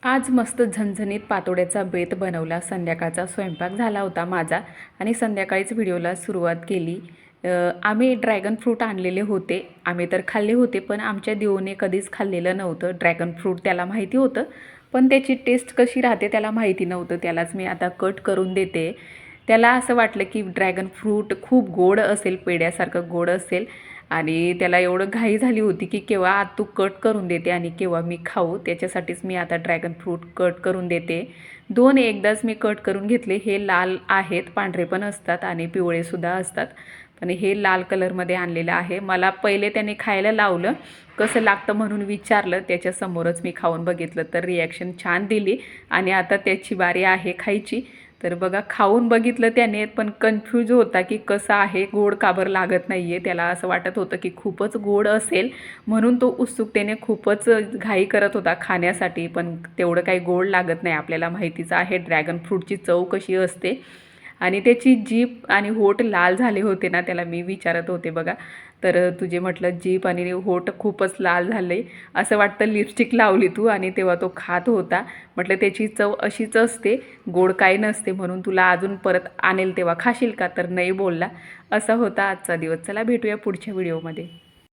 आज मस्त झणझणीत पातोड्याचा बेत बनवला. संध्याकाळचा स्वयंपाक झाला होता माझा आणि संध्याकाळीच व्हिडिओला सुरुवात केली. आम्ही ड्रॅगन फ्रूट आणलेले होते. आम्ही तर खाल्ले होते, पण आमच्या देऊने कधीच खाल्लेलं नव्हतं ड्रॅगन फ्रूट. त्याला माहिती होतं, पण त्याची टेस्ट कशी राहते त्याला माहिती नव्हतं. त्यालाच मी आता कट करून देते. त्याला असं वाटलं की ड्रॅगन फ्रूट खूप गोड असेल, पेड्यासारखं गोड असेल आणि त्याला एवढं घाई झाली होती की केव्हा तू कट करून देते आणि केव्हा मी खाऊ. त्याच्यासाठीच मी आता ड्रॅगन फ्रूट कट करून देते. दोन एकदाच मी कट करून घेतले. हे लाल आहेत, पांढरे पण असतात आणि पिवळेसुद्धा असतात, पण हे लाल कलरमध्ये आणलेलं आहे. मला पहिले त्याने खायला लावलं, कसं लागतं म्हणून विचारलं. त्याच्यासमोरच मी खाऊन बघितलं तर रिॲक्शन छान दिली आणि आता त्याची बारी आहे खायची. तर बघा, खाऊन बघितलं त्याने, पण कन्फ्यूज होता की कसं आहे, गोड काबर लागत नाही आहे. त्याला असं वाटत होतं की खूपच गोड असेल, म्हणून तो उत्सुकतेने खूपच घाई करत होता खाण्यासाठी. पण तेवढं काही गोड लागत नाही, आपल्याला माहितीच आहे ड्रॅगन फ्रूटची चव कशी असते. आणि त्याची जीभ आणि होठ लाल झाले होते ना, त्याला मी विचारत होते बघा, तर तुझे म्हटलं जीभ आणि होठ खूपच लाल झाले, असं वाटतं लिपस्टिक लावली तू. आणि तेव्हा तो खात होता. म्हटलं त्याची चव अशीच असते, गोड काही नसते, म्हणून तुला अजून परत आणेल तेव्हा खाशील का, तर नाही बोलला. असा होता आजचा दिवस. चला भेटूया पुढच्या व्हिडिओमध्ये.